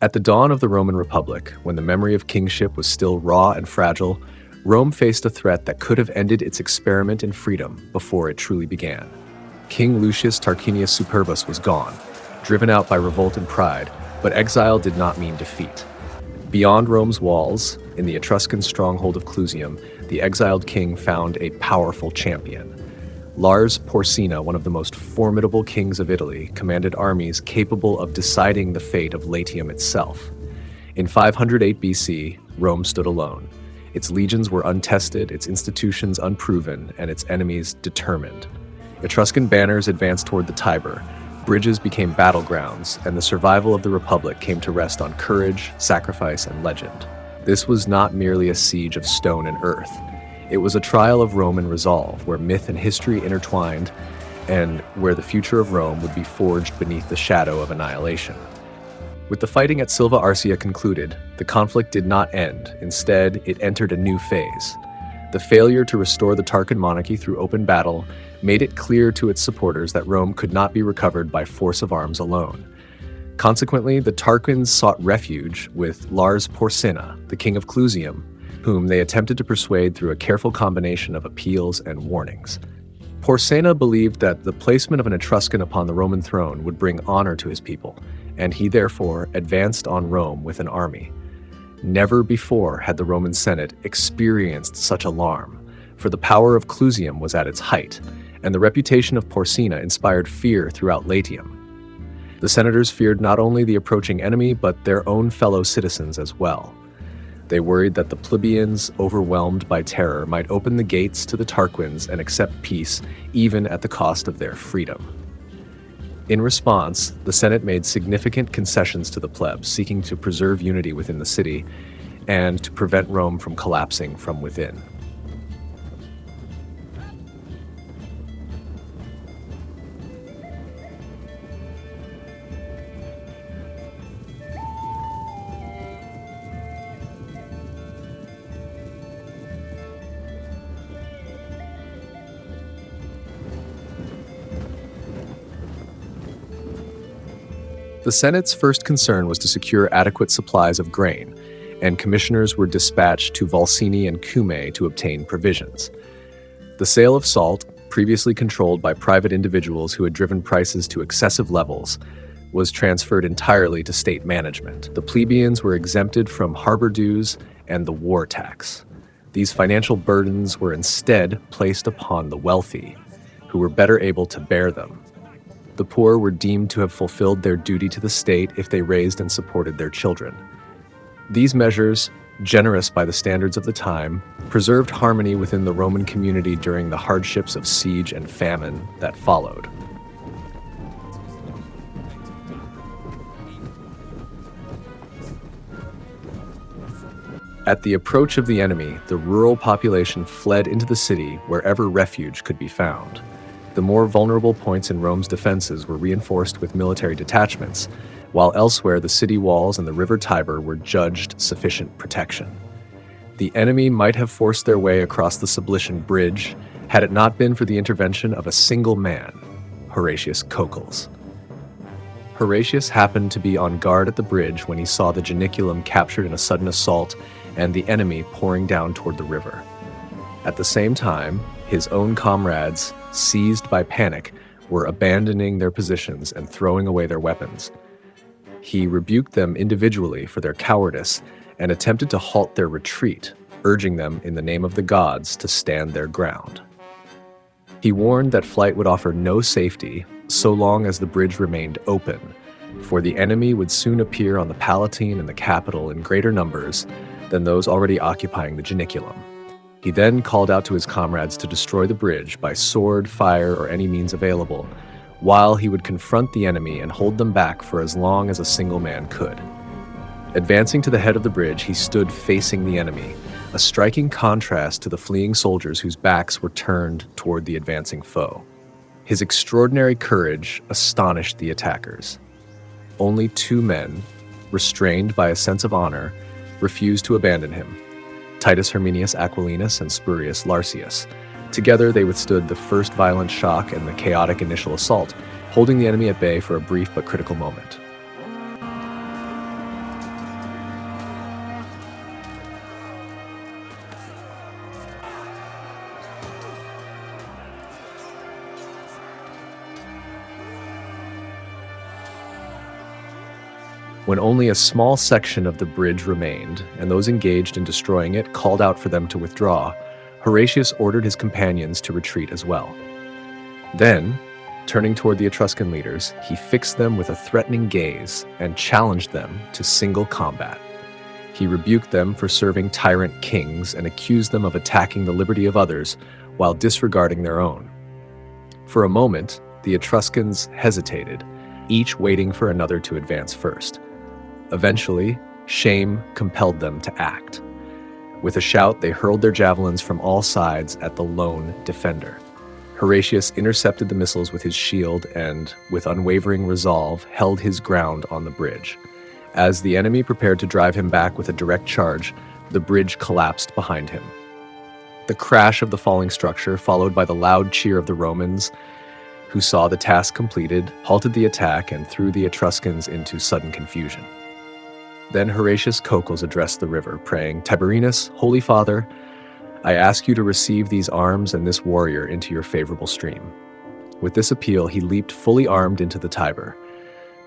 At the dawn of the Roman Republic, when the memory of kingship was still raw and fragile, Rome faced a threat that could have ended its experiment in freedom before it truly began. King Lucius Tarquinius Superbus was gone, driven out by revolt and pride, but exile did not mean defeat. Beyond Rome's walls, in the Etruscan stronghold of Clusium, the exiled king found a powerful champion. Lars Porsena, one of the most formidable kings of Italy, commanded armies capable of deciding the fate of Latium itself. In 508 BC, Rome stood alone. Its legions were untested, its institutions unproven, and its enemies determined. Etruscan banners advanced toward the Tiber, bridges became battlegrounds, and the survival of the Republic came to rest on courage, sacrifice, and legend. This was not merely a siege of stone and earth. It was a trial of Roman resolve, where myth and history intertwined, and where the future of Rome would be forged beneath the shadow of annihilation. With the fighting at Silva Arsia concluded, the conflict did not end. Instead, it entered a new phase. The failure to restore the Tarquin monarchy through open battle made it clear to its supporters that Rome could not be recovered by force of arms alone. Consequently, the Tarquins sought refuge with Lars Porsena, the king of Clusium, whom they attempted to persuade through a careful combination of appeals and warnings. Porsena believed that the placement of an Etruscan upon the Roman throne would bring honor to his people, and he therefore advanced on Rome with an army. Never before had the Roman Senate experienced such alarm, for the power of Clusium was at its height, and the reputation of Porsena inspired fear throughout Latium. The senators feared not only the approaching enemy, but their own fellow citizens as well. They worried that the plebeians, overwhelmed by terror, might open the gates to the Tarquins and accept peace, even at the cost of their freedom. In response, the Senate made significant concessions to the plebs, seeking to preserve unity within the city and to prevent Rome from collapsing from within. The Senate's first concern was to secure adequate supplies of grain, and commissioners were dispatched to Volsini and Cumae to obtain provisions. The sale of salt, previously controlled by private individuals who had driven prices to excessive levels, was transferred entirely to state management. The plebeians were exempted from harbor dues and the war tax. These financial burdens were instead placed upon the wealthy, who were better able to bear them. The poor were deemed to have fulfilled their duty to the state if they raised and supported their children. These measures, generous by the standards of the time, preserved harmony within the Roman community during the hardships of siege and famine that followed. At the approach of the enemy, the rural population fled into the city wherever refuge could be found. The more vulnerable points in Rome's defenses were reinforced with military detachments, while elsewhere the city walls and the river Tiber were judged sufficient protection. The enemy might have forced their way across the Sublician Bridge had it not been for the intervention of a single man, Horatius Cocles. Horatius happened to be on guard at the bridge when he saw the Janiculum captured in a sudden assault and the enemy pouring down toward the river. At the same time, his own comrades, seized by panic, were abandoning their positions and throwing away their weapons. He rebuked them individually for their cowardice and attempted to halt their retreat, urging them in the name of the gods to stand their ground. He warned that flight would offer no safety so long as the bridge remained open, for the enemy would soon appear on the Palatine and the capital in greater numbers than those already occupying the Janiculum. He then called out to his comrades to destroy the bridge by sword, fire, or any means available, while he would confront the enemy and hold them back for as long as a single man could. Advancing to the head of the bridge, he stood facing the enemy, a striking contrast to the fleeing soldiers whose backs were turned toward the advancing foe. His extraordinary courage astonished the attackers. Only 2 men, restrained by a sense of honor, refused to abandon him: Titus Herminius Aquilinus and Spurius Larsius. Together they withstood the first violent shock and the chaotic initial assault, holding the enemy at bay for a brief but critical moment. When only a small section of the bridge remained, and those engaged in destroying it called out for them to withdraw, Horatius ordered his companions to retreat as well. Then, turning toward the Etruscan leaders, he fixed them with a threatening gaze and challenged them to single combat. He rebuked them for serving tyrant kings and accused them of attacking the liberty of others while disregarding their own. For a moment, the Etruscans hesitated, each waiting for another to advance first. Eventually, shame compelled them to act. With a shout, they hurled their javelins from all sides at the lone defender. Horatius intercepted the missiles with his shield and, with unwavering resolve, held his ground on the bridge. As the enemy prepared to drive him back with a direct charge, the bridge collapsed behind him. The crash of the falling structure, followed by the loud cheer of the Romans, who saw the task completed, halted the attack and threw the Etruscans into sudden confusion. Then Horatius Cocles addressed the river, praying, "Tiberinus, Holy Father, I ask you to receive these arms and this warrior into your favorable stream." With this appeal, he leaped fully armed into the Tiber.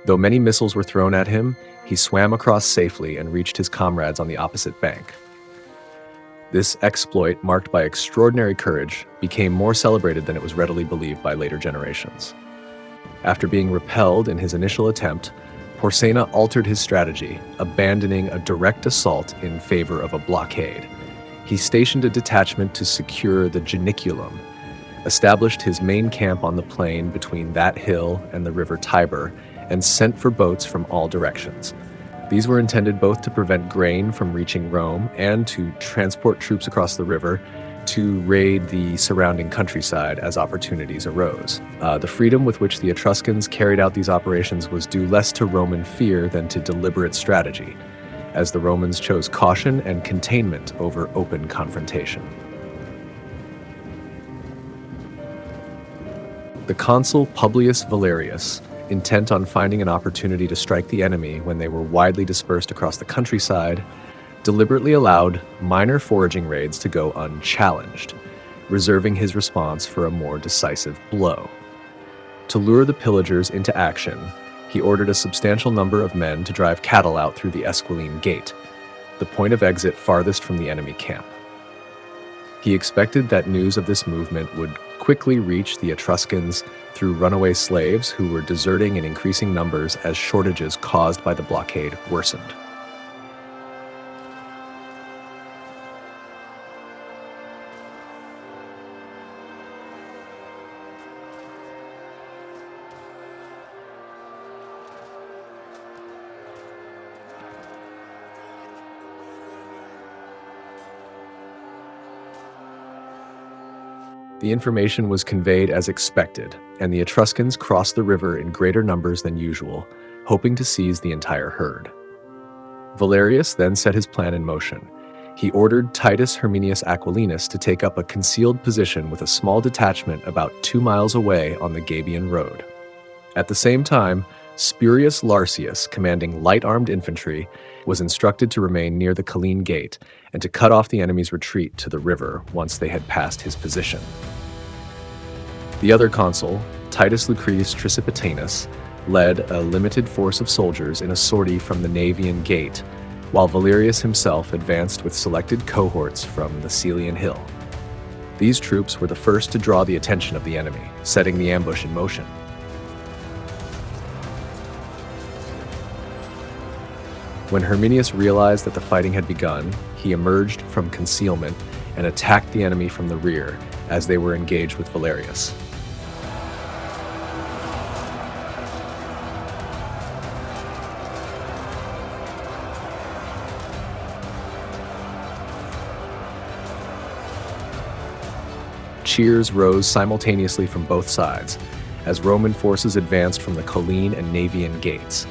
Though many missiles were thrown at him, he swam across safely and reached his comrades on the opposite bank. This exploit, marked by extraordinary courage, became more celebrated than it was readily believed by later generations. After being repelled in his initial attempt, Porsena altered his strategy, abandoning a direct assault in favor of a blockade. He stationed a detachment to secure the Janiculum, established his main camp on the plain between that hill and the river Tiber, and sent for boats from all directions. These were intended both to prevent grain from reaching Rome and to transport troops across the river to raid the surrounding countryside as opportunities arose. The freedom with which the Etruscans carried out these operations was due less to Roman fear than to deliberate strategy, as the Romans chose caution and containment over open confrontation. The consul Publius Valerius, intent on finding an opportunity to strike the enemy when they were widely dispersed across the countryside, deliberately allowed minor foraging raids to go unchallenged, reserving his response for a more decisive blow. To lure the pillagers into action, he ordered a substantial number of men to drive cattle out through the Esquiline Gate, the point of exit farthest from the enemy camp. He expected that news of this movement would quickly reach the Etruscans through runaway slaves who were deserting in increasing numbers as shortages caused by the blockade worsened. The information was conveyed as expected, and the Etruscans crossed the river in greater numbers than usual, hoping to seize the entire herd. Valerius then set his plan in motion. He ordered Titus Herminius Aquilinus to take up a concealed position with a small detachment about 2 miles away on the Gabian road. At the same time, Spurius Larsius, commanding light-armed infantry, was instructed to remain near the Colline Gate and to cut off the enemy's retreat to the river once they had passed his position. The other consul, Titus Lucretius Tricipitanus, led a limited force of soldiers in a sortie from the Navian Gate, while Valerius himself advanced with selected cohorts from the Celian Hill. These troops were the first to draw the attention of the enemy, setting the ambush in motion. When Herminius realized that the fighting had begun, he emerged from concealment and attacked the enemy from the rear as they were engaged with Valerius. Cheers rose simultaneously from both sides as Roman forces advanced from the Colline and Navian gates.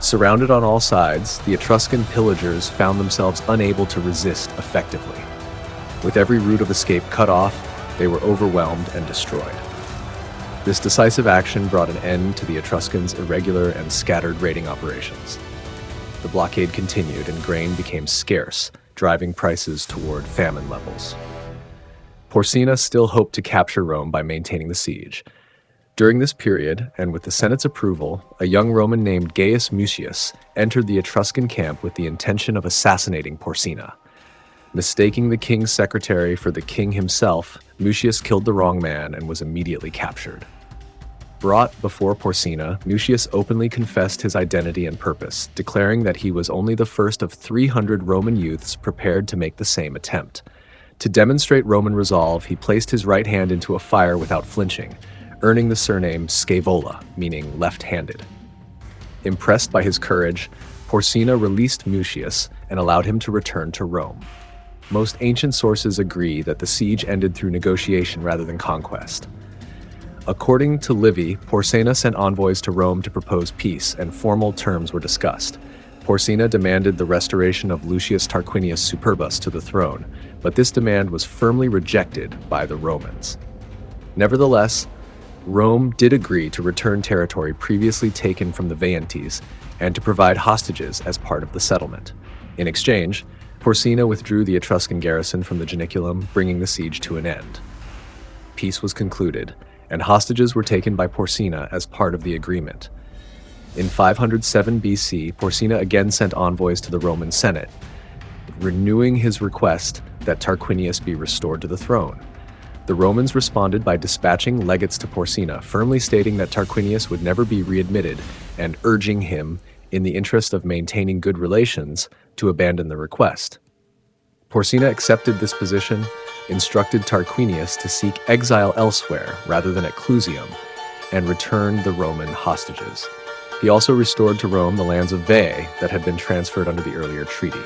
Surrounded on all sides, the Etruscan pillagers found themselves unable to resist effectively. With every route of escape cut off, they were overwhelmed and destroyed. This decisive action brought an end to the Etruscans' irregular and scattered raiding operations. The blockade continued and grain became scarce, driving prices toward famine levels. Porsena still hoped to capture Rome by maintaining the siege. During this period, and with the Senate's approval, a young Roman named Gaius Mucius entered the Etruscan camp with the intention of assassinating Porsena. Mistaking the king's secretary for the king himself, Mucius killed the wrong man and was immediately captured. Brought before Porsena, Mucius openly confessed his identity and purpose, declaring that he was only the first of 300 Roman youths prepared to make the same attempt. To demonstrate Roman resolve, he placed his right hand into a fire without flinching, earning the surname Scaevola, meaning left-handed. Impressed by his courage, Porsena released Mucius and allowed him to return to Rome. Most ancient sources agree that the siege ended through negotiation rather than conquest. According to Livy, Porsena sent envoys to Rome to propose peace, and formal terms were discussed. Porsena demanded the restoration of Lucius Tarquinius Superbus to the throne, but this demand was firmly rejected by the Romans. Nevertheless, Rome did agree to return territory previously taken from the Veientes and to provide hostages as part of the settlement. In exchange, Porsena withdrew the Etruscan garrison from the Janiculum, bringing the siege to an end. Peace was concluded, and hostages were taken by Porsena as part of the agreement. In 507 BC, Porsena again sent envoys to the Roman Senate, renewing his request that Tarquinius be restored to the throne. The Romans responded by dispatching legates to Porsena, firmly stating that Tarquinius would never be readmitted and urging him, in the interest of maintaining good relations, to abandon the request. Porsena accepted this position, instructed Tarquinius to seek exile elsewhere rather than at Clusium, and returned the Roman hostages. He also restored to Rome the lands of Veii that had been transferred under the earlier treaty.